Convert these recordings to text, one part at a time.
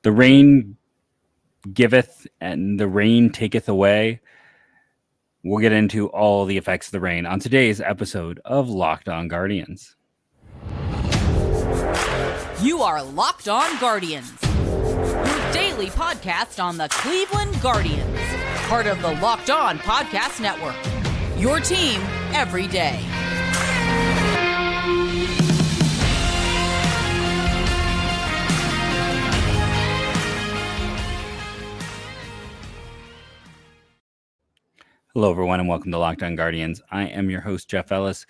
The rain giveth and the rain taketh away. We'll get into all the effects of the rain on today's episode of Locked On Guardians. You are Locked On Guardians, your daily podcast on the Cleveland Guardians, part of the Locked On Podcast Network, your team every day. Hello, everyone, and welcome to Locked On Guardians. I am your host, Jeff Ellis.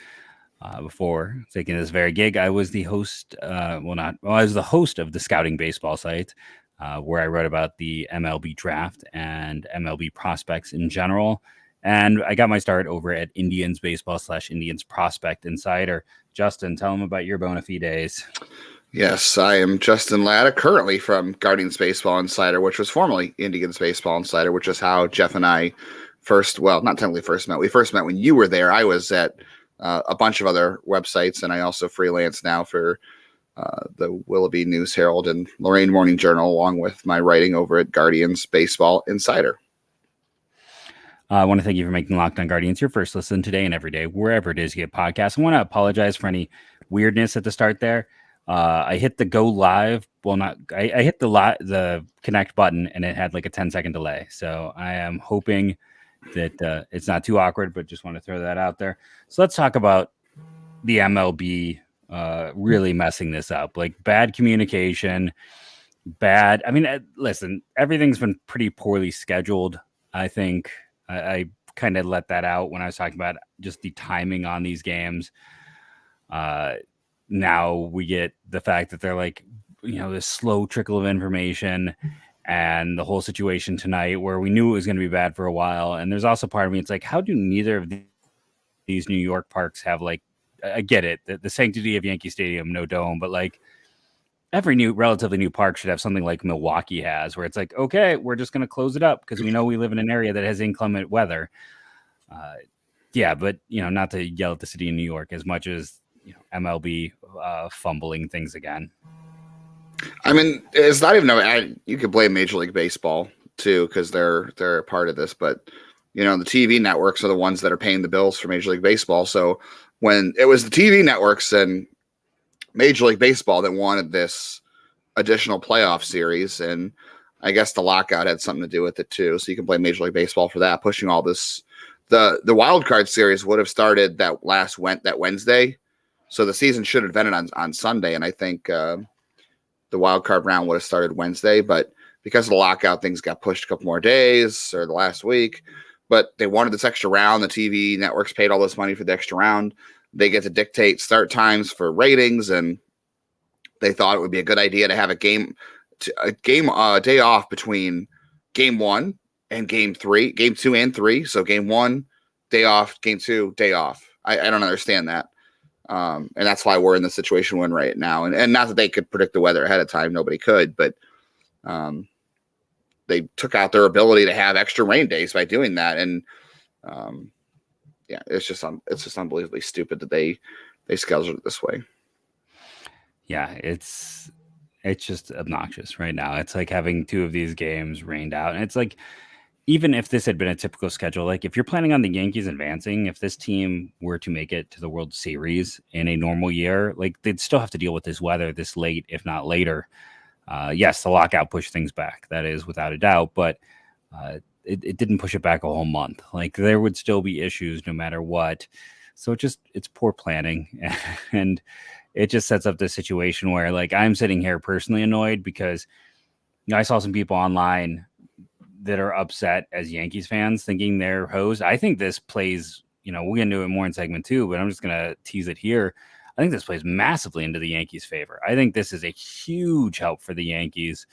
Before taking this very gig, I was the host. I was the host of the Scouting Baseball site, where I wrote about the MLB draft and MLB prospects in general. And I got my start over at Indians Baseball / Indians Prospect Insider. Justin, tell them about your bona fides. Yes, I am Justin Latta, currently from Guardians Baseball Insider, which was formerly Indians Baseball Insider, which is how Jeff and I not technically first met. We first met when you were there. I was at a bunch of other websites, and I also freelance now for the Willoughby News Herald and Lorraine Morning Journal, along with my writing over at Guardians Baseball Insider. I want to thank you for making Locked On Guardians your first listen today and every day, wherever it is you get podcasts. I want to apologize for any weirdness at the start there. I hit the go live. I hit the connect button, and it had like a 10-second delay. So I am hoping that it's not too awkward, but just want to throw that out there. So let's talk about the MLB really messing this up. Like bad communication, listen, everything's been pretty poorly scheduled. I think I kind of let that out when I was talking about just the timing on these games. Now we get the fact that they're like, this slow trickle of information and the whole situation tonight where we knew it was going to be bad for a while. And there's also part of me, it's like, how do neither of these New York parks have, like, I get it, the sanctity of Yankee Stadium, no dome, but like every relatively new park should have something like Milwaukee has, where it's like, okay, we're just going to close it up because we know we live in an area that has inclement weather. But not to yell at the city of New York as much as MLB fumbling things again. I mean, it's not even you could blame Major League Baseball too, because they're a part of this, but the TV networks are the ones that are paying the bills for Major League Baseball. So when it was the TV networks and Major League Baseball that wanted this additional playoff series, and I guess the lockout had something to do with it too. So you can blame Major League Baseball for that, pushing all this. The wild card series would have started that Wednesday, so the season should have ended on Sunday, and I think the wild card round would have started Wednesday, but because of the lockout, things got pushed a couple more days or the last week. But they wanted this extra round. The TV networks paid all this money for the extra round. They get to dictate start times for ratings, and they thought it would be a good idea to have a day off between game 1 and game 2 and 3. So game 1, day off, game 2, day off. I don't understand that. And that's why we're in the situation we're in right now. And not that they could predict the weather ahead of time. Nobody could, but they took out their ability to have extra rain days by doing that. And it's just unbelievably stupid that they scheduled it this way. Yeah, it's just obnoxious right now. It's like having 2 of these games rained out. And it's like, even if this had been a typical schedule, like if you're planning on the Yankees advancing, if this team were to make it to the World Series in a normal year, like they'd still have to deal with this weather this late, if not later. Yes, the lockout pushed things back. That is without a doubt, but it didn't push it back a whole month. Like there would still be issues no matter what. So it's poor planning, and it just sets up this situation where, like, I'm sitting here personally annoyed because I saw some people online that are upset as Yankees fans thinking they're hosed. I think this plays, we're going to do it more in segment 2, but I'm just going to tease it here. I think this plays massively into the Yankees' favor. I think this is a huge help for the Yankees,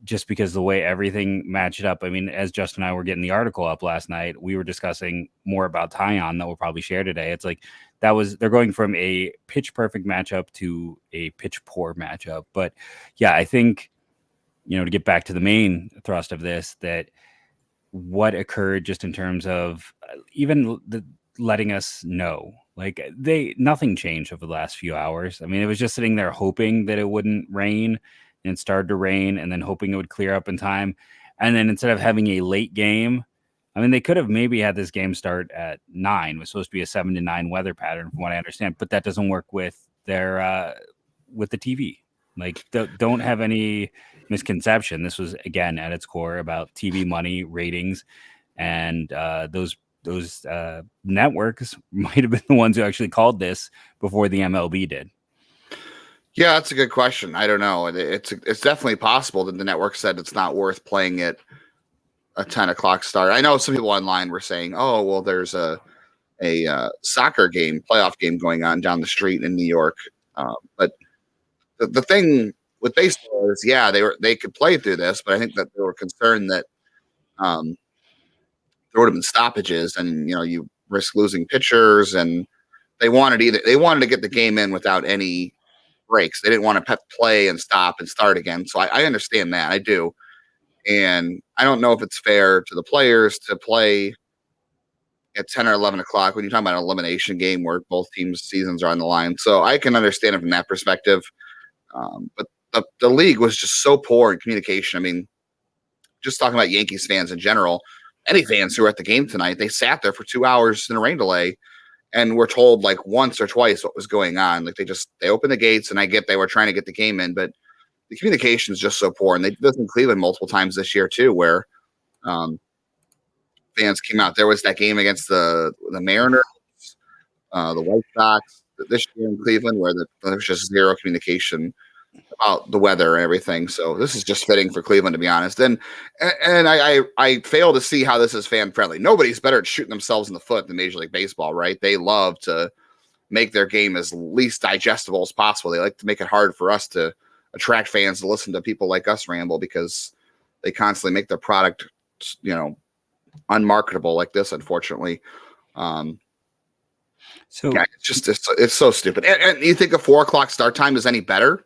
just because the way everything matched up. I mean, as Justin and I were getting the article up last night, we were discussing more about Tyon that we'll probably share today. It's like they're going from a pitch perfect matchup to a pitch poor matchup. But yeah, I think, to get back to the main thrust of this, that what occurred just in terms of even letting us know, like nothing changed over the last few hours. I mean, it was just sitting there hoping that it wouldn't rain. and it started to rain, and then hoping it would clear up in time. And then instead of having a late game, I mean, they could have maybe had this game start at 9. It was supposed to be a 7 to 9 weather pattern, from what I understand, but that doesn't work with their with the TV. Like, don't have any misconception. This was, again, at its core about TV money, ratings, and those networks might have been the ones who actually called this before the MLB did. Yeah, that's a good question. I don't know. It's definitely possible that the network said it's not worth playing it a 10 o'clock start. I know some people online were saying, "Oh, well, there's a soccer game, playoff game going on down the street in New York." But the thing with baseball is, yeah, they could play through this, but I think that they were concerned that there would have been stoppages, and you risk losing pitchers, and they wanted to get the game in without any breaks. They didn't want to play and stop and start again. So I understand that. I do. And I don't know if it's fair to the players to play at 10 or 11 o'clock when you're talking about an elimination game where both teams' seasons are on the line. So I can understand it from that perspective. But the league was just so poor in communication. I mean, just talking about Yankees fans in general, any fans who were at the game tonight, they sat there for 2 hours in a rain delay and were told like once or twice what was going on. Like they opened the gates, and I get they were trying to get the game in, but the communication is just so poor. And they did this in Cleveland multiple times this year too, where fans came out. There was that game against the Mariners, the White Sox this year in Cleveland, where there was just zero communication about the weather and everything. So this is just fitting for Cleveland, to be honest. And I fail to see how this is fan friendly. Nobody's better at shooting themselves in the foot than Major League Baseball, right? They love to make their game as least digestible as possible. They like to make it hard for us to attract fans to listen to people like us ramble, because they constantly make their product, unmarketable like this, unfortunately. So yeah, it's so stupid. And you think a 4 o'clock start time is any better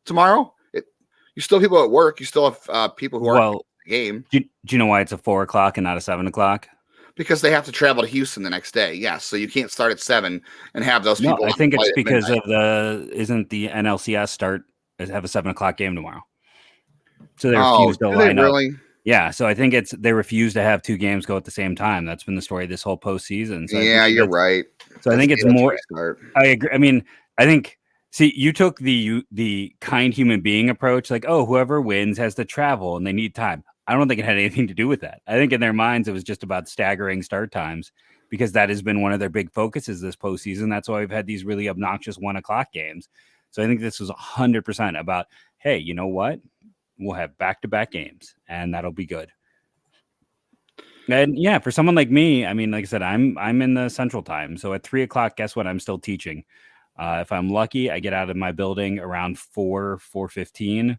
tomorrow? You still have people at work. You still have people who are at the game. Do you know why it's a 4 o'clock and not a 7 o'clock? Because they have to travel to Houston the next day. Yes, so you can't start at 7 and have those people. No, I think it's because of isn't the NLCS have a 7 o'clock game tomorrow? So they refuse to line up. Really? Yeah, so I think they refuse to have 2 games go at the same time. That's been the story this whole postseason. So yeah, you're right. So I think it's more. I agree. I mean, I think. See, you took the kind human being approach, like, oh, whoever wins has to travel and they need time. I don't think it had anything to do with that. I think in their minds it was just about staggering start times, because that has been one of their big focuses this postseason. That's why we've had these really obnoxious 1 o'clock games. So I think this was 100% about, hey, you know what? We'll have back-to-back games, and that'll be good. And yeah, for someone like me, I mean, like I said, I'm in the Central Time. So at 3 o'clock, guess what? I'm still teaching. If I'm lucky, I get out of my building around 4:15,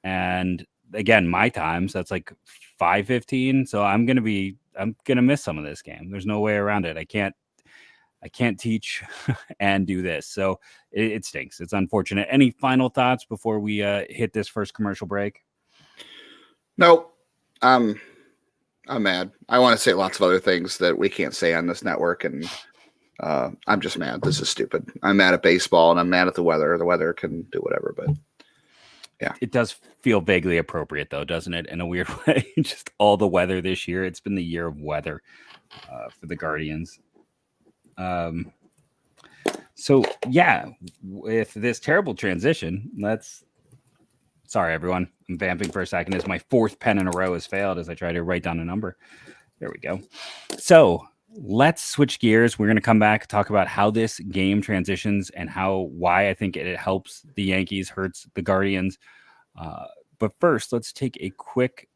and again, my time, so that's like 5:15. So I'm gonna miss some of this game. There's no way around it. I can't teach and do this. So it stinks. It's unfortunate. Any final thoughts before we hit this first commercial break? Nope. I'm mad. I want to say lots of other things that we can't say on this network, and I'm just mad. This is stupid. I'm mad at baseball, and I'm mad at the weather. The weather can do whatever, but yeah. It does feel vaguely appropriate, though, doesn't it? In a weird way, just all the weather this year. It's been the year of weather for the Guardians. So yeah, with this terrible transition, sorry, everyone. I'm vamping for a second as my 4th pen in a row has failed as I try to write down a number. There we go. So let's switch gears. We're going to come back, talk about how this game transitions and why I think it helps the Yankees, hurts the Guardians. But first, let's take a quick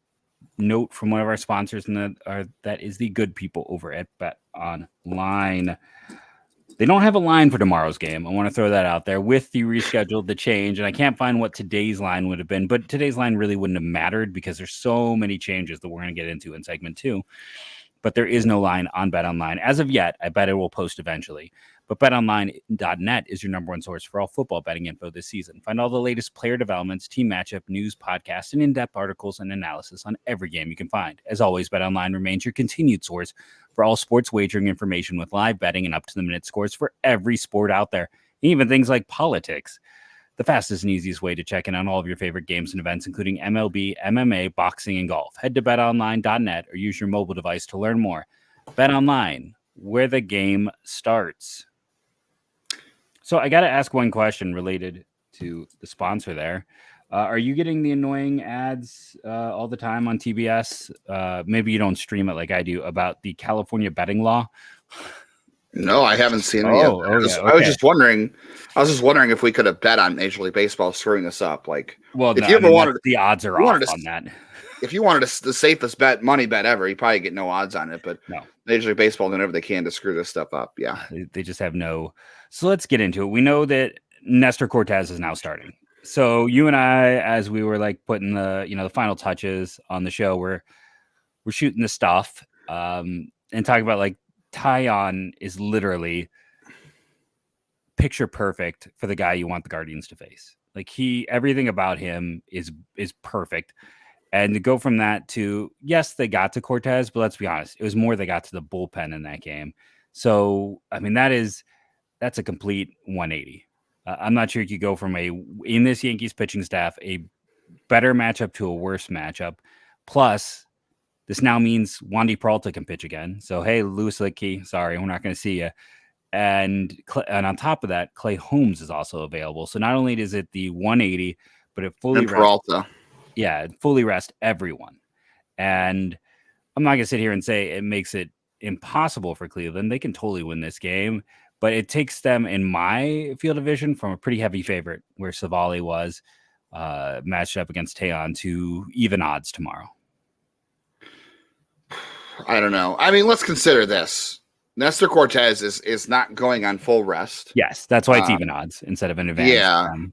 note from one of our sponsors, and that is the good people over at BetOnline. They don't have a line for tomorrow's game. I want to throw that out there with the rescheduled, the change, and I can't find what today's line would have been, but today's line really wouldn't have mattered because there's so many changes that we're going to get into in segment 2. But there is no line on BetOnline. As of yet, I bet it will post eventually. But betonline.net is your number one source for all football betting info this season. Find all the latest player developments, team matchup, news, podcasts, and in-depth articles and analysis on every game you can find. As always, BetOnline remains your continued source for all sports wagering information with live betting and up-to-the-minute scores for every sport out there, even things like politics. the fastest and easiest way to check in on all of your favorite games and events, including MLB, MMA, boxing, and golf. Head to betonline.net or use your mobile device to learn more. BetOnline, where the game starts. So I got to ask one question related to the sponsor there. Are you getting the annoying ads all the time on TBS? Maybe you don't stream it like I do, about the California betting law. No, I haven't seen it yet. I was just wondering if we could have bet on Major League Baseball screwing us up. Like, well, if you ever wanted, the odds are off on that. If you wanted the safest money bet ever, you probably get no odds on it. But no, Major League Baseball doing whatever they can to screw this stuff up. Yeah, they just have no. So let's get into it. We know that Nestor Cortes is now starting. So you and I, as we were like putting the final touches on the show, we're shooting the stuff and talking about like Taillon is literally picture perfect for the guy you want the Guardians to face. Like everything about him is perfect. And to go from that to, yes, they got to Cortes, but let's be honest, it was more they got to the bullpen in that game. So, I mean, that's a complete 180. I'm not sure you could go from in this Yankees pitching staff, a better matchup to a worse matchup. Plus, this now means Wandy Peralta can pitch again. So, hey, Louis Littke, sorry, we're not going to see you. And on top of that, Clay Holmes is also available. So not only is it the 180, but it fully Peralta. Fully rest everyone. And I'm not going to sit here and say it makes it impossible for Cleveland. They can totally win this game, but it takes them, in my field of vision, from a pretty heavy favorite where Savali was matched up against Taillon to even odds tomorrow. I don't know. I mean, let's consider this. Nestor Cortes is not going on full rest. Yes, that's why it's even odds instead of an advantage.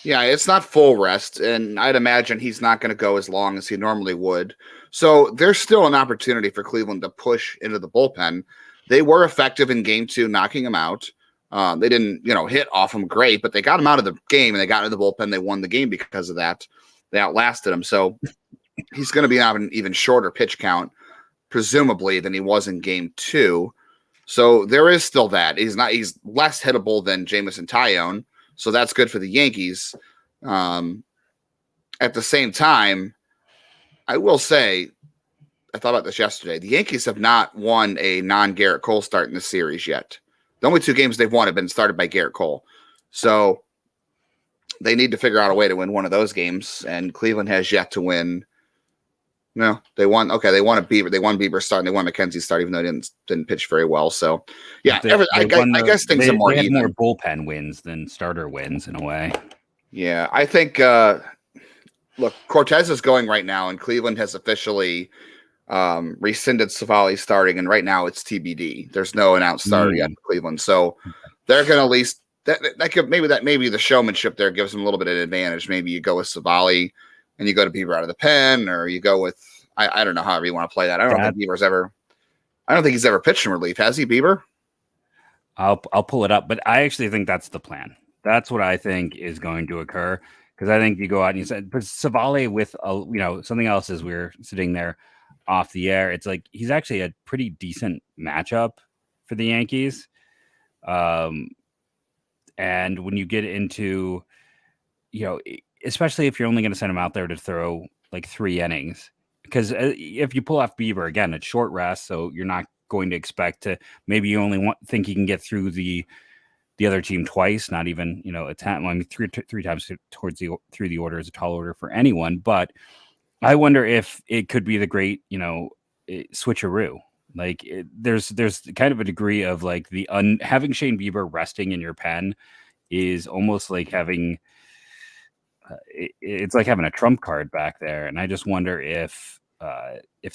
Yeah, it's not full rest, and I'd imagine he's not going to go as long as he normally would. So there's still an opportunity for Cleveland to push into the bullpen. They were effective in game 2, knocking him out. They didn't, hit off him great, but they got him out of the game and they got into the bullpen. They won the game because of that. They outlasted him. So he's going to be on an even shorter pitch count, presumably, than he was in game 2. So there is still that. He's less hittable than Jameson Taillon. So that's good for the Yankees. At the same time, I will say, I thought about this yesterday. The Yankees have not won a non-Garrett Cole start in this series yet. The only 2 games they've won have been started by Garrett Cole. So they need to figure out a way to win one of those games. And Cleveland has yet to win. No, they won. Okay, they won Bieber. They won Bieber start, and they won McKenzie start, even though he didn't pitch very well. So, yeah, I guess things are more even. They have more bullpen wins than starter wins in a way. Yeah, I think. Look, Cortes is going right now, and Cleveland has officially rescinded Savali starting, and right now it's TBD. There's no announced starter yet in Cleveland, so they're going to at least maybe the showmanship there gives them a little bit of an advantage. Maybe you go with Savali and you go to Bieber out of the pen, or you go with I don't know, however you want to play that. I don't think he's ever pitched in relief. Has he, Bieber? I'll pull it up, but I actually think that's the plan. That's what I think is going to occur, because I think you go out and you said, but Savali with something else as we're sitting there off the air, it's like he's actually a pretty decent matchup for the Yankees. And when you get into, especially if you're only going to send him out there to throw like 3 innings, because if you pull off Bieber, again, it's short rest, so you're not going to expect to, maybe you only think you can get through the other team twice, not even, a time. I mean, three times through the order is a tall order for anyone, but I wonder if it could be the great, switcheroo. Like there's kind of a degree of like having Shane Bieber resting in your pen is almost like having, it's like having a trump card back there. And I just wonder if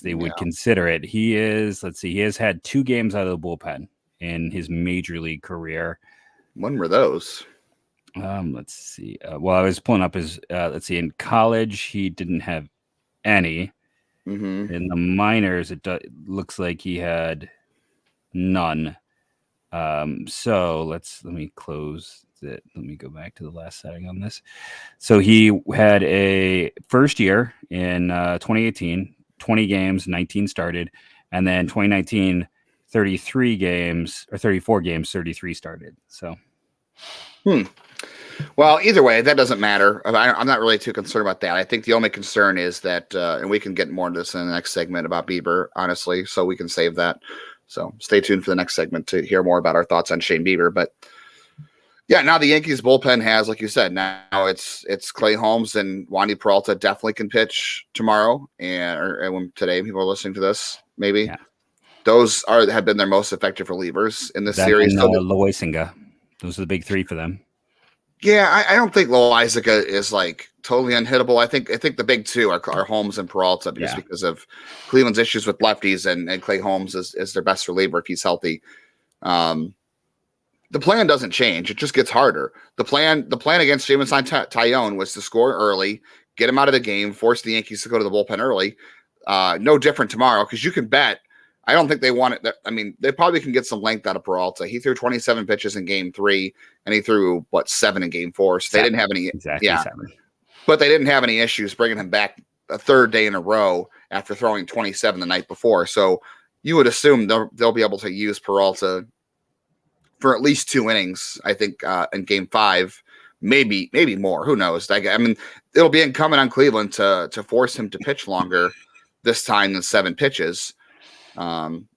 they would consider it. He has had 2 games out of the bullpen in his major league career. When were those? Let's see. Well, I was pulling up his, in college, he didn't have any. Mm-hmm. In the minors, it looks like he had none. So let me close it. Let me go back to the last setting on this. So he had a first year in 2018, 20 games, 19 started, and then 2019, 34 games, 33 started. So Well, either way, that doesn't matter. I'm not really too concerned about that. I think the only concern is that, and we can get more into this in the next segment about Bieber, honestly, so we can save that. So stay tuned for the next segment to hear more about our thoughts on Shane Bieber. But yeah, now the Yankees bullpen has, like you said, now it's Clay Holmes and Wandy Peralta definitely can pitch tomorrow, and when today people are listening to this, maybe. Yeah. Those have been their most effective relievers in this series. And Loaisinga. Those are the big three for them. Yeah, I don't think Loaizica is like totally unhittable. I think the big two are Holmes and Peralta just because of Cleveland's issues with lefties, and Clay Holmes is their best reliever if he's healthy. The plan doesn't change; it just gets harder. The plan against Jameson Taillon was to score early, get him out of the game, force the Yankees to go to the bullpen early. No different tomorrow because you can bet. I don't think they want it. I mean, they probably can get some length out of Peralta. He threw 27 pitches in Game 3, and he threw 7 in Game 4. So they didn't have any. Exactly 7. But they didn't have any issues bringing him back a third day in a row after throwing 27 the night before. So you would assume they'll be able to use Peralta for at least 2 innings. I think in Game 5, maybe more. Who knows? I mean, it'll be incumbent on Cleveland to force him to pitch longer this time than 7 pitches.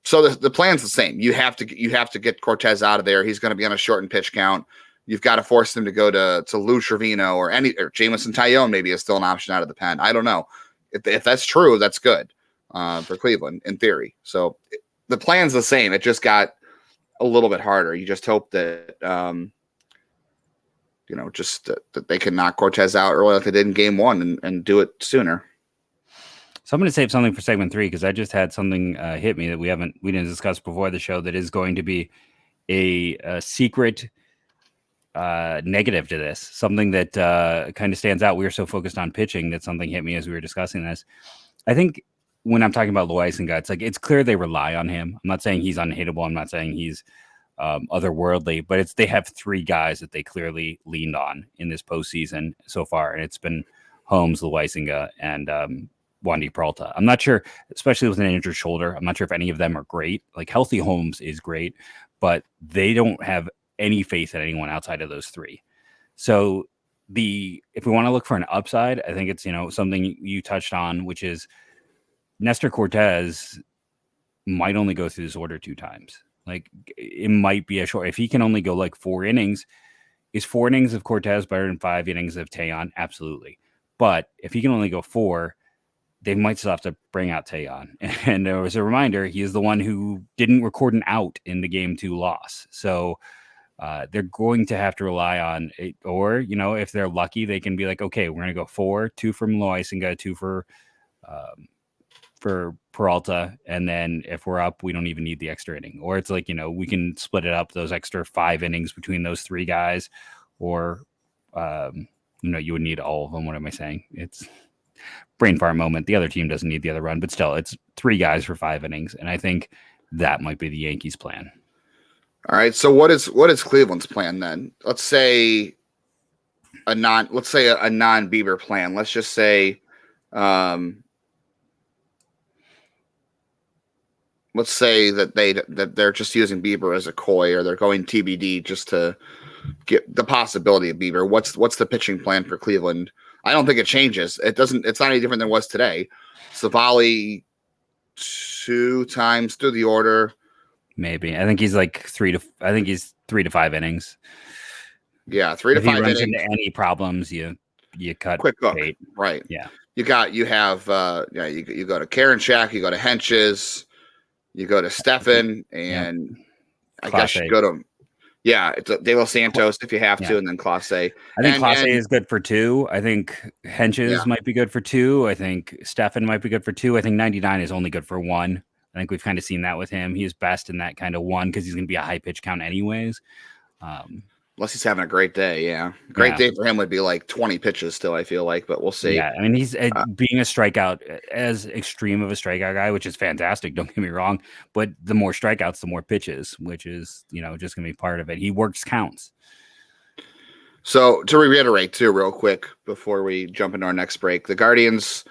So the plan's the same. You have to get Cortez out of there. He's going to be on a shortened pitch count. You've got to force them to go to Lou Trevino or Jameson Taillon maybe is still an option out of the pen. I don't know. If that's true, that's good for Cleveland in theory. So the plan's the same. It just got a little bit harder. You just hope that that they can knock Cortez out early like they did in Game 1 and do it sooner. So I'm going to save something for segment 3 because I just had something hit me that we didn't discuss before the show that is going to be a secret negative to this. Something that kind of stands out. We were so focused on pitching that something hit me as we were discussing this. I think when I'm talking about Loaisinga, it's clear they rely on him. I'm not saying he's unhittable. I'm not saying he's otherworldly, but they have 3 guys that they clearly leaned on in this postseason so far, and it's been Holmes, Loaisinga, and Wandy Peralta. I'm not sure, especially with an injured shoulder, I'm not sure if any of them are great. Like healthy Holmes is great, but they don't have any faith in anyone outside of those 3. So if we want to look for an upside, I think it's, something you touched on, which is Nestor Cortez might only go through this order 2 times. Like it might be if he can only go like 4 innings, is 4 innings of Cortez better than 5 innings of Taillon? Absolutely. But if he can only go 4, they might still have to bring out Taillon. And there was a reminder, he is the one who didn't record an out in the Game 2 loss. So they're going to have to rely on it. Or, if they're lucky, they can be like, okay, we're going to go 4, 2 from Loaisinga, 2 for Peralta. And then if we're up, we don't even need the extra inning. Or it's like, we can split it up, those extra 5 innings between those 3 guys. Or, you would need all of them. What am I saying? It's brain fart moment. The other team doesn't need the other run, but still, it's 3 guys for 5 innings, and I think that might be the Yankees' plan. All right. So what is Cleveland's plan then? Let's say a non-Bieber plan. Let's just say, let's say that they're just using Bieber as a coy, or they're going TBD just to get the possibility of Bieber. What's the pitching plan for Cleveland? I don't think it changes. It's not any different than it was today. Savali 2 times through the order. Maybe. I think he's like 3 to 5 innings. Yeah, 3 to 5 innings. If he runs into any problems, you cut quick hook. bait. Right. Yeah. You go to Karinchak, you go to Henches, you go to Stefan, and I guess you go to it's De Los Santos if you have to, and then Clase. I think Clase is good for 2. I think Henches might be good for 2. I think Stefan might be good for 2. I think 99 is only good for 1. I think we've kind of seen that with him. He is best in that kind of 1 because he's going to be a high pitch count anyways. Unless he's having a great day, Great day for him would be like 20 pitches still, I feel like, but we'll see. Yeah, I mean, he's being a strikeout, as extreme of a strikeout guy, which is fantastic, don't get me wrong, but the more strikeouts, the more pitches, which is, just going to be part of it. He works counts. So to reiterate too, real quick, before we jump into our next break, the Guardians,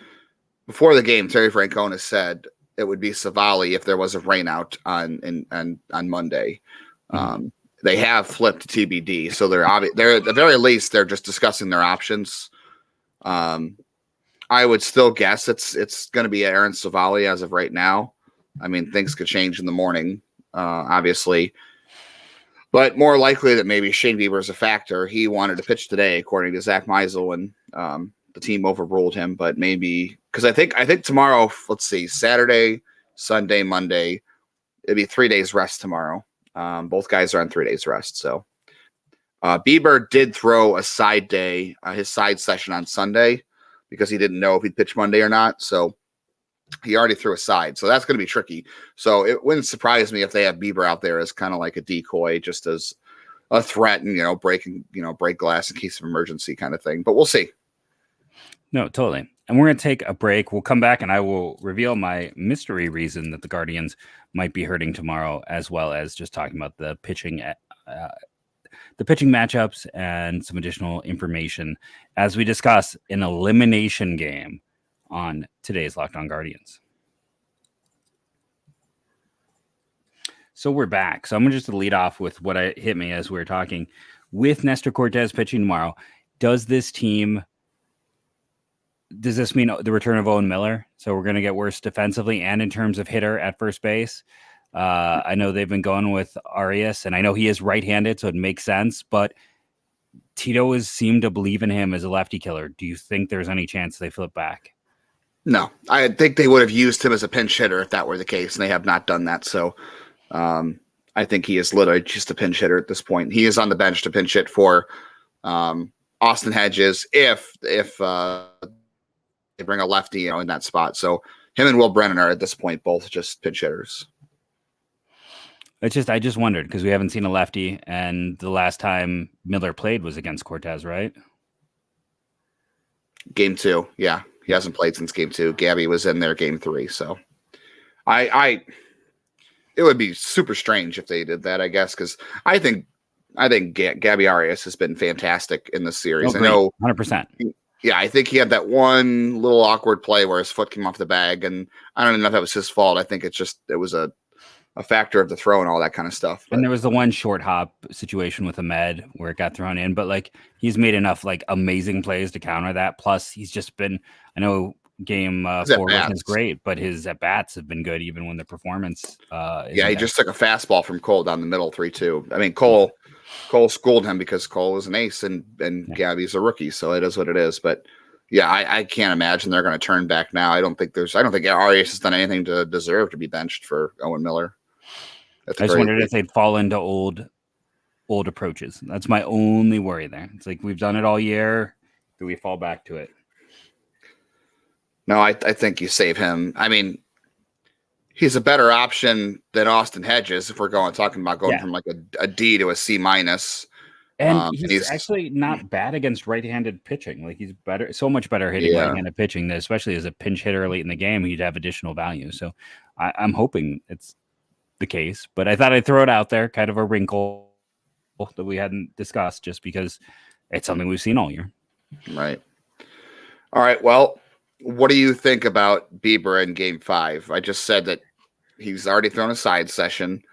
before the game, Terry Francona said it would be Savali if there was a rainout on Monday. they have flipped to TBD. So they're at the very least they're just discussing their options. I would still guess it's going to be Aaron Savali as of right now. I mean, things could change in the morning, obviously, but more likely that maybe Shane Bieber is a factor. He wanted to pitch today, according to Zach Meisel, and the team overruled him. But maybe because I think tomorrow, let's see, Saturday, Sunday, Monday, it'd be 3 days rest tomorrow. Both guys are on 3 days rest. So Bieber did throw a side day, his side session on Sunday, because he didn't know if he'd pitch Monday or not. So he already threw a side. So that's going to be tricky. So it wouldn't surprise me if they have Bieber out there as kind of like a decoy, just as a threat and, break glass in case of emergency kind of thing. But we'll see. No, totally. And we're going to take a break. We'll come back and I will reveal my mystery reason that the Guardians might be hurting tomorrow, as well as just talking about the pitching matchups and some additional information as we discuss an elimination game on today's Locked On Guardians. So we're back. So I'm going to just lead off with what hit me as we were talking. With Nestor Cortes pitching tomorrow, does this mean the return of Owen Miller? So we're going to get worse defensively and in terms of hitter at first base. I know they've been going with Arias, and I know he is right-handed, so it makes sense, but Tito has seemed to believe in him as a lefty killer. Do you think there's any chance they flip back? No, I think they would have used him as a pinch hitter if that were the case, and they have not done that. So I think he is literally just a pinch hitter at this point. He is on the bench to pinch hit for Austin Hedges if they bring a lefty, in that spot. So him and Will Brennan are at this point both just pinch hitters. I just wondered because we haven't seen a lefty, and the last time Miller played was against Cortes, right? Game 2, yeah. He hasn't played since Game 2. Gabby was in there Game 3, so it would be super strange if they did that, I guess, because I think Gabby Arias has been fantastic in this series. I know 100%. Yeah, I think he had that one little awkward play where his foot came off the bag, and I don't even know if that was his fault. I think it was a factor of the throw and all that kind of stuff. But. And there was the one short hop situation with Ahmed where it got thrown in, but he's made enough amazing plays to counter that. Plus he's just been, I know game 4 wasn't great, but his at bats have been good even when the performance. He just took a fastball from Cole down the middle 3-2. I mean, Cole schooled him because Cole is an ace and Gabby's a rookie. So it is what it is. But yeah, I can't imagine they're going to turn back now. I don't think Arias has done anything to deserve to be benched for Owen Miller. I just wondered if they'd fall into old approaches. That's my only worry there. It's we've done it all year. Do we fall back to it? No, I think you save him. I mean, he's a better option than Austin Hedges if we're talking about going from a D to a C minus. And he's actually not bad against right-handed pitching. He's better, so much better hitting right-handed pitching, that especially as a pinch hitter late in the game, he'd have additional value. So I'm hoping it's the case, but I thought I'd throw it out there, kind of a wrinkle that we hadn't discussed, just because it's something we've seen all year. Right. All right. Well, what do you think about Bieber in Game 5? I just said that he's already thrown a side session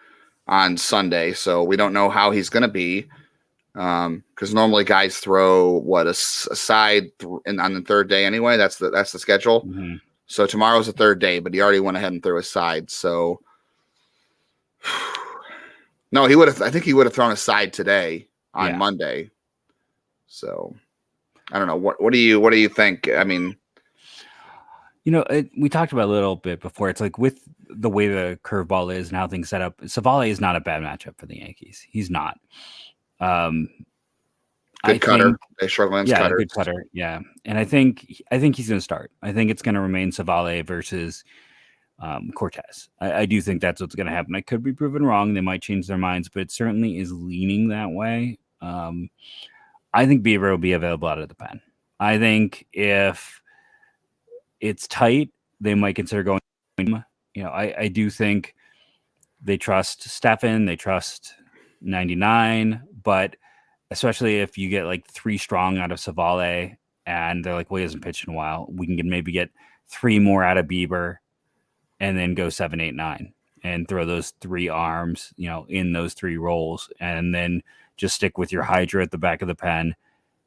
on Sunday, so we don't know how he's going to be. Because normally guys throw a side on the third day anyway. That's the schedule. Mm-hmm. So tomorrow's the third day, but he already went ahead and threw a side. So no, I think he would have thrown a side today on Monday. So I don't know. What do you think? I mean, we talked about a little bit before. It's with the way the curveball is and how things set up. Savali is not a bad matchup for the Yankees. He's not. Good cutter. They struggle against cutters. Good cutter. Yeah, and I think he's going to start. I think it's going to remain Savali versus Cortes. I do think that's what's going to happen. I could be proven wrong. They might change their minds, but it certainly is leaning that way. I think Bieber will be available out of the pen. I think if it's tight, they might consider going. I do think they trust Stefan. They trust 99, but especially if you get 3 strong out of Savali and they're he hasn't pitched in a while, we can maybe get 3 more out of Bieber and then go 7, 8, 9. and throw those 3 arms, in those 3 roles, and then just stick with your Hydra at the back of the pen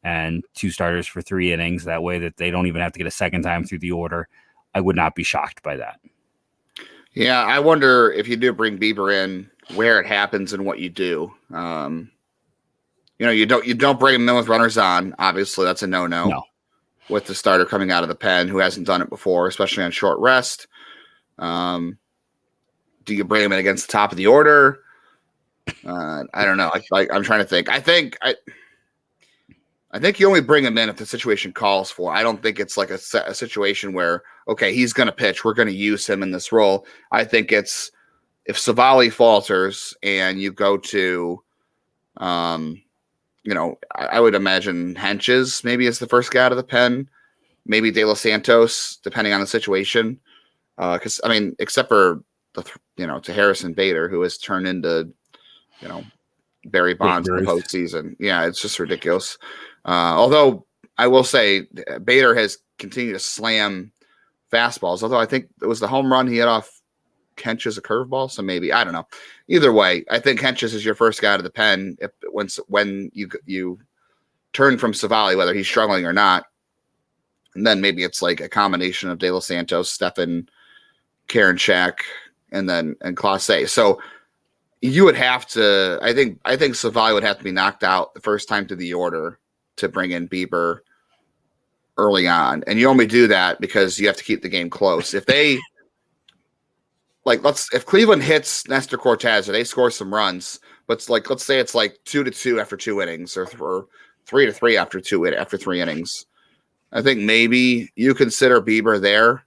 and 2 starters for 3 innings. That way that they don't even have to get a second time through the order. I would not be shocked by that. Yeah, I wonder if you do bring Bieber in, where it happens and what you do. You don't bring him in with runners on. Obviously, that's a no-no. No. With the starter coming out of the pen who hasn't done it before, especially on short rest. Do you bring him in against the top of the order? I don't know. I'm trying to think. I think you only bring him in if the situation calls for. I don't think it's like a situation where, okay, he's going to pitch, we're going to use him in this role. I think it's if Savali falters and you go to, I would imagine Henches maybe is the first guy out of the pen, maybe De Los Santos, depending on the situation. Because except for to Harrison Bader, who has turned into, Barry Bonds in the postseason. Yeah, it's just ridiculous. Although I will say Bader has continued to slam fastballs. Although I think it was the home run he hit off Henches a curveball, so maybe I don't know. Either way, I think Henches is your first guy out of the pen when you turn from Savali, whether he's struggling or not, and then maybe it's like a combination of De Los Santos, Stephan, Karinchak, and Clase. So you would have to. I think Savali would have to be knocked out the first time through the order to bring in Bieber early on, and you only do that because you have to keep the game close. If they if Cleveland hits Nestor Cortez or they score some runs, but let's say it's 2-2 after 2 innings or 3-3 after 3 innings. I think maybe you consider Bieber there.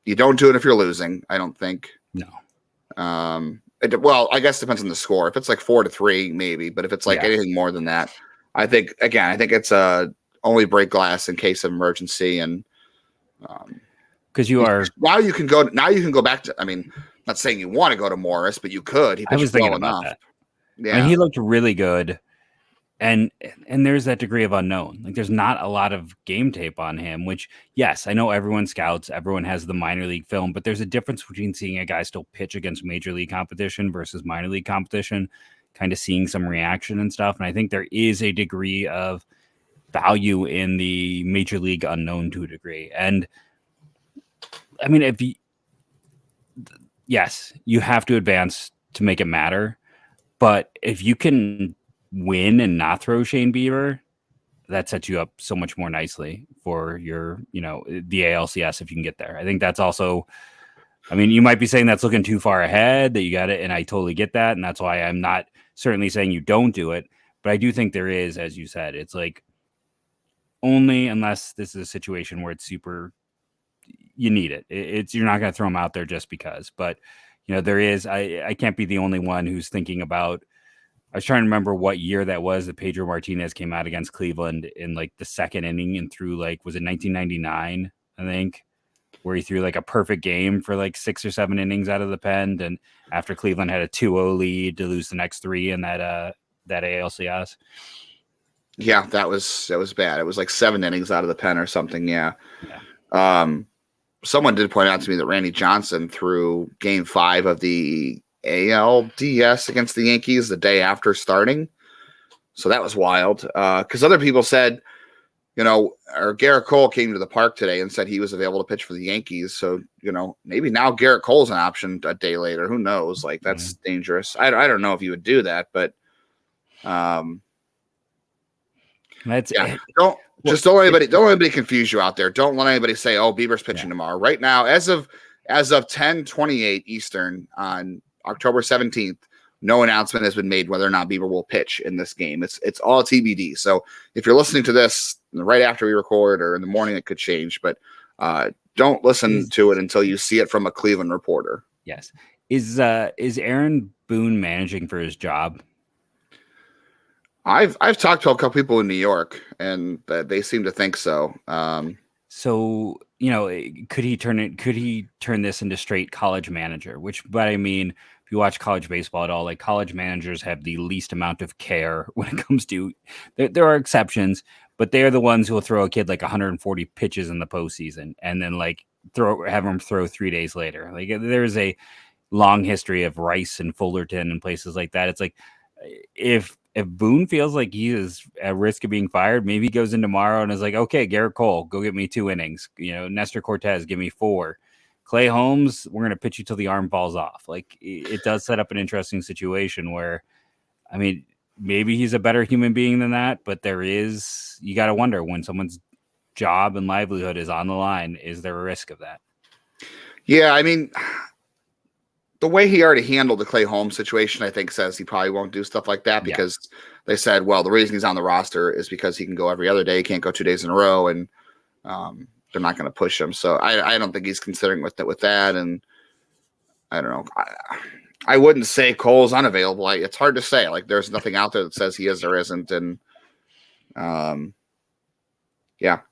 You don't do it if you're losing. I don't think. No. I guess it depends on the score. If it's 4-3, maybe. But if it's anything more than that, I think it's only break glass in case of emergency and. Because now you can go back to. Not saying you want to go to Morris, but you could. He pitched I was thinking well about enough. that. Yeah, he looked really good, and there's that degree of unknown. There's not a lot of game tape on him. Which, yes, I know everyone scouts, everyone has the minor league film, but there's a difference between seeing a guy still pitch against major league competition versus minor league competition. Kind of seeing some reaction and stuff, and I think there is a degree of value in the major league unknown to a degree, and. Yes, you have to advance to make it matter. But if you can win and not throw Shane Bieber, that sets you up so much more nicely for your, the ALCS if you can get there. I think that's also, you might be saying that's looking too far ahead, that you got it, and I totally get that. And that's why I'm not certainly saying you don't do it. But I do think there is, as you said, it's only unless this is a situation where it's super... You need it. You're not going to throw him out there just because, but there is, I can't be the only one who's thinking about, I was trying to remember what year that was that Pedro Martinez came out against Cleveland in the second inning and threw was it 1999, I think, where he threw a perfect game for 6 or 7 innings out of the pen. And after Cleveland had a 2-0 lead to lose the next 3 in that ALCS. Yeah, that was bad. It was 7 innings out of the pen or something. Yeah. Someone did point out to me that Randy Johnson threw Game 5 of the ALDS against the Yankees the day after starting. So that was wild. Because other people said, or Garrett Cole came to the park today and said he was available to pitch for the Yankees. So, maybe now Garrett Cole's an option a day later. Who knows? That's dangerous. I don't know if you would do that, but don't let anybody confuse you out there. Don't let anybody say, "Oh, Bieber's pitching tomorrow." Right now, as of 10:28 Eastern on October 17th, no announcement has been made whether or not Bieber will pitch in this game. It's all TBD. So if you're listening to this right after we record or in the morning, it could change. But don't listen to it until you see it from a Cleveland reporter. Yes. Is Aaron Boone managing for his job? I've talked to a couple people in New York, and they seem to think so. So could he turn this into straight college manager? But if you watch college baseball at all, college managers have the least amount of care when it comes to. There are exceptions, but they are the ones who will throw a kid 140 pitches in the postseason, and then have him throw 3 days later. Like there's a long history of Rice and Fullerton and places like that. It's like if Boone feels like he is at risk of being fired, maybe he goes in tomorrow and is like, okay, Garrett Cole, go get me 2 innings. Nestor Cortez, give me 4. Clay Holmes, we're going to pitch you till the arm falls off. Like it does set up an interesting situation where, I mean, maybe he's a better human being than that, but you got to wonder when someone's job and livelihood is on the line, is there a risk of that? Yeah, I mean, the way he already handled the Clay Holmes situation, I think says he probably won't do stuff like that because they said, well, the reason he's on the roster is because he can go every other day. He can't go 2 days in a row, and they're not going to push him. So I don't think he's considering with that. And I don't know. I wouldn't say Cole's unavailable. It's hard to say. Like there's nothing out there that says he is or isn't. And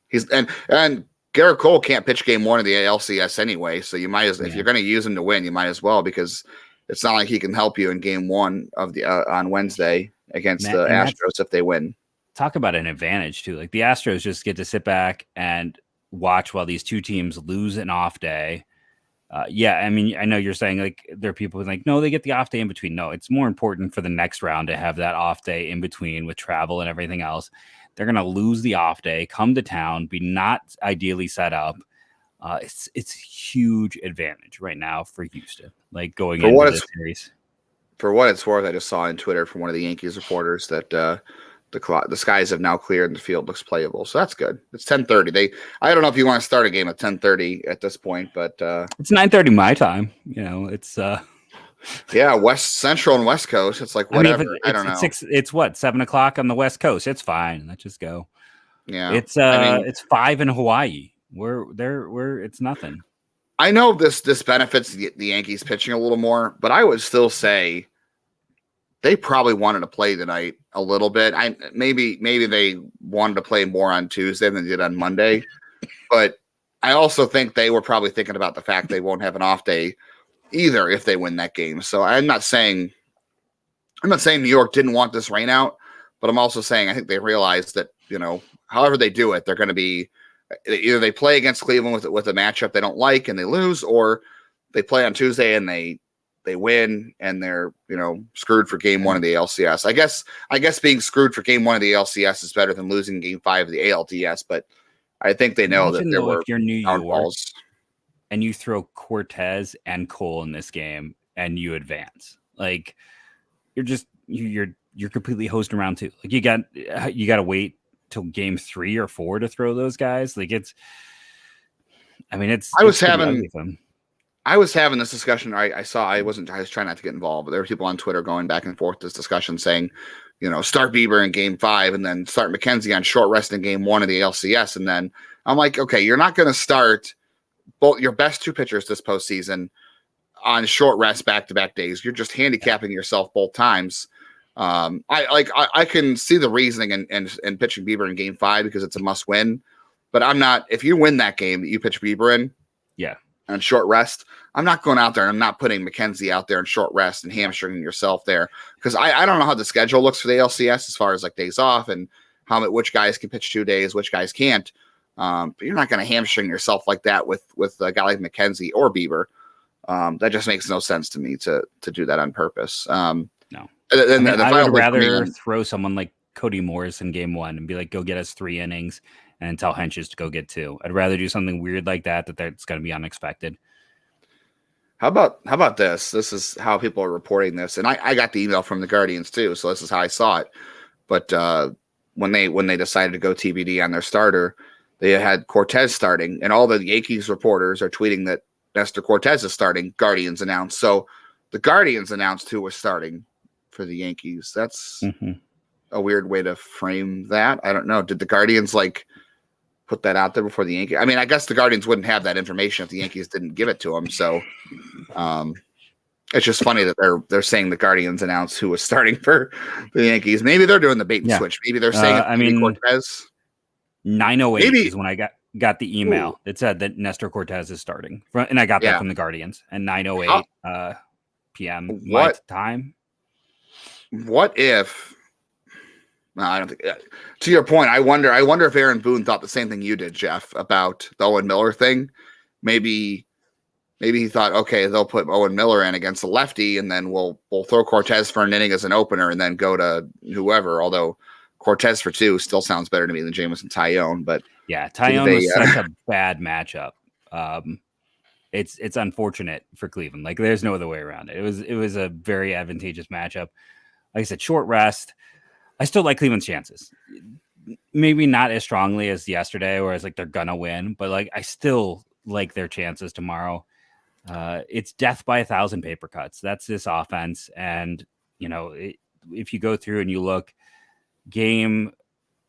he's and Garrett Cole can't pitch game 1 of the ALCS anyway. So you might if you're going to use him to win, you might as well, because it's not like he can help you in game 1 of the on Wednesday against the Astros if they win. Talk about an advantage too. Like the Astros just get to sit back and watch while these two teams lose an off day. I mean, I know you're saying like there are people who like, no, they get the off day in between. No, it's more important for the next round to have that off day in between with travel and everything else. They're going to lose the off day, come to town, be not ideally set up. It's a huge advantage right now for Houston, like going into this series. For what it's worth, I just saw on Twitter from one of the Yankees reporters that the skies have now cleared and the field looks playable. So that's good. It's 10:30. I don't know if you want to start a game at 10:30 at this point, but it's 9:30 my time. It's West Central and West Coast. It's like whatever. I don't know. It's what, 7 o'clock on the West Coast. It's fine. Let's just go. Yeah. It's it's 5 in Hawaii. It's nothing. I know this benefits the Yankees pitching a little more, but I would still say they probably wanted to play tonight a little bit. Maybe they wanted to play more on Tuesday than they did on Monday, but I also think they were probably thinking about the fact they won't have an off day either if they win that game. So I'm not saying New York didn't want this rain out, but I'm also saying I think they realized that, however they do it, they're going to be either they play against Cleveland with a matchup they don't like and they lose, or they play on Tuesday and they win and they're, screwed for game 1 of the ALCS. I guess being screwed for game 1 of the ALCS is better than losing game 5 of the ALDS, but I think they know that there were if you're New York balls. And you throw Cortez and Cole in this game and you advance, like you're completely hosting round 2. Like you got to wait till game 3 or 4 to throw those guys. Like I was having this discussion. I was trying not to get involved, but there were people on Twitter going back and forth this discussion saying, start Bieber in game 5 and then start McKenzie on short rest in game 1 of the LCS. And then I'm like, okay, you're not going to start both your best 2 pitchers this postseason on short rest back-to-back days. You're just handicapping yourself both times. I can see the reasoning in pitching Bieber in game 5 because it's a must win, but I'm not, if you win that game that you pitch Bieber in on short rest, I'm not going out there and I'm not putting McKenzie out there in short rest and hamstringing yourself there. Cause I don't know how the schedule looks for the LCS as far as like days off and which guys can pitch 2 days, which guys can't. But you're not going to hamstring yourself like that with a guy like McKenzie or Bieber. That just makes no sense to me to do that on purpose. No. I would rather throw someone like Cody Morris in game 1 and be like, go get us 3 innings and tell Henches to go get 2. I'd rather do something weird like that's going to be unexpected. How about this? This is how people are reporting this. And I got the email from the Guardians too. So this is how I saw it. But when they decided to go TBD on their starter, they had Cortez starting, and all the Yankees reporters are tweeting that Nestor Cortez is starting. Guardians announced. So the Guardians announced who was starting for the Yankees. That's a weird way to frame that. I don't know. Did the Guardians put that out there before the Yankees? I mean, I guess the Guardians wouldn't have that information if the Yankees didn't give it to them. So it's just funny that they're saying the Guardians announced who was starting for the Yankees. Maybe they're doing the bait and switch. Maybe they're saying Cortez. 9:08 is when I got the email. It said that Nestor Cortez is starting, and I got that from the Guardians. And 9:08 p.m. my time. What if? No, I don't think. To your point, I wonder if Aaron Boone thought the same thing you did, Jeff, about the Owen Miller thing, maybe he thought, okay, they'll put Owen Miller in against the lefty, and then we'll throw Cortez for an inning as an opener, and then go to whoever. Although Cortez for 2 still sounds better to me than Jameson Taillon. But yeah, Taillon was such a bad matchup. It's unfortunate for Cleveland. Like, there's no other way around it. It was a very advantageous matchup. Like I said, short rest. I still like Cleveland's chances. Maybe not as strongly as yesterday, whereas like they're gonna win, but like I still like their chances tomorrow. It's death by 1,000 paper cuts. That's this offense. And, if you go through and you look, game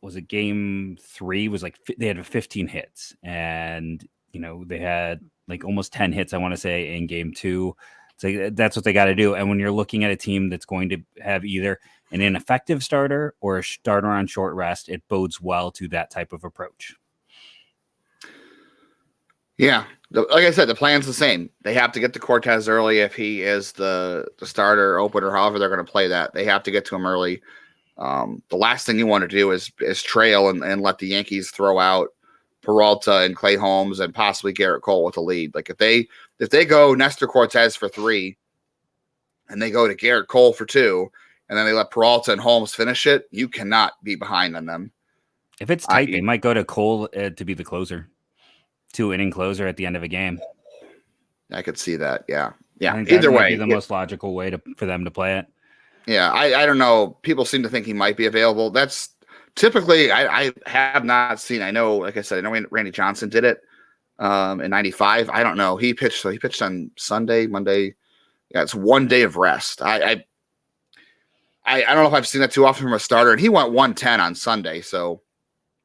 3 was like, they had 15 hits, and, they had like almost 10 hits, I want to say, in game 2. It's like, that's what they got to do. And when you're looking at a team that's going to have either an ineffective starter or a starter on short rest, it bodes well to that type of approach. Yeah. Like I said, the plan's the same. They have to get to Cortez early if he is the starter, opener, however they're going to play that. They have to get to him early. The last thing you want to do is trail and let the Yankees throw out Peralta and Clay Holmes and possibly Garrett Cole with a lead. Like if they go Nestor Cortez for 3 and they go to Garrett Cole for 2 and then they let Peralta and Holmes finish it, you cannot be behind on them. If it's tight, they might go to Cole to be the closer. 2-inning closer at the end of a game. I could see that. Yeah. Either way, the most logical way for them to play it. Yeah, I don't know. People seem to think he might be available. That's typically I have not seen. I know, like I said, I know Randy Johnson did it in '95. I don't know. He pitched on Sunday, Monday. Yeah, it's 1 day of rest. I don't know if I've seen that too often from a starter. And he went 110 on Sunday. So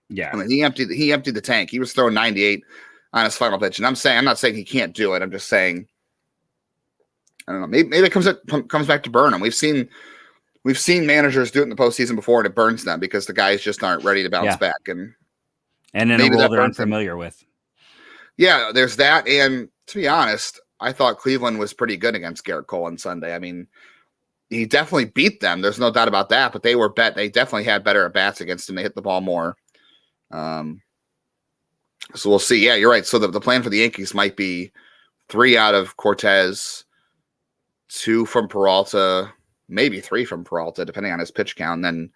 yeah, I mean, he emptied the tank. He was throwing 98 on his final pitch. And I'm not saying he can't do it. I'm just saying, I don't know. Maybe it comes back to burn him. We've seen managers do it in the postseason before, and it burns them because the guys just aren't ready to bounce back. And in a role they're unfamiliar with. Yeah, there's that. And to be honest, I thought Cleveland was pretty good against Garrett Cole on Sunday. I mean, he definitely beat them. There's no doubt about that. But they definitely had better at bats against him. They hit the ball more. So we'll see. Yeah, you're right. So the plan for the Yankees might be 3 out of Cortez, 2 from Peralta, maybe 3 from Peralta, depending on his pitch count. And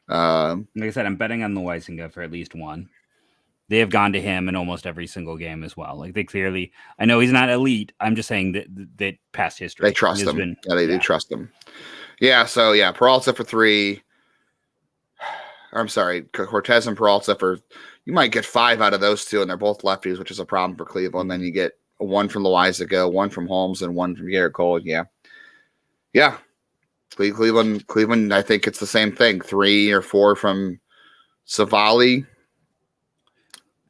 then, like I said, I'm betting on the Weisinger for at least 1. They have gone to him in almost every single game as well. Like they clearly, I know he's not elite. I'm just saying that past history, they trust him. They do trust him. Yeah. So yeah, Peralta for 3. I'm sorry, Cortez and Peralta for. You might get 5 out of those 2, and they're both lefties, which is a problem for Cleveland. Then you get 1 from Loizaga, 1 from Holmes, and 1 from Garrett Cole. Yeah. Cleveland. I think it's the same thing. 3 or 4 from Savali,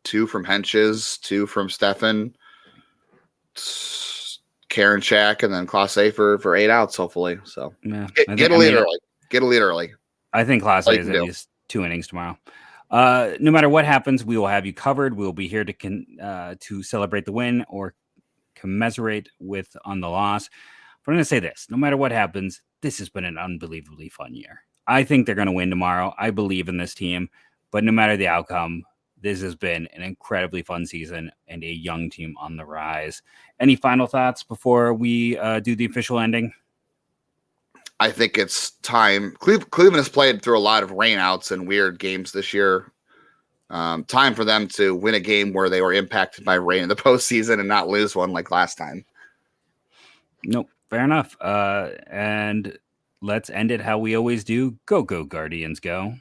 2 from Henches, 2 from Stefan, Karinchak, and then Clase for 8 outs. Hopefully, so get a lead early. Get a lead early. I think Clase is at least 2 innings tomorrow. No matter what happens, we will have you covered. We will be here to celebrate the win or commiserate on the loss. But I'm going to say this: no matter what happens, this has been an unbelievably fun year. I think they're going to win tomorrow. I believe in this team. But no matter the outcome, this has been an incredibly fun season and a young team on the rise. Any final thoughts before we do the official ending? I think it's time. Cleveland has played through a lot of rainouts and weird games this year. Time for them to win a game where they were impacted by rain in the postseason and not lose one like last time. Nope. Fair enough. And let's end it how we always do. Go, Guardians, go.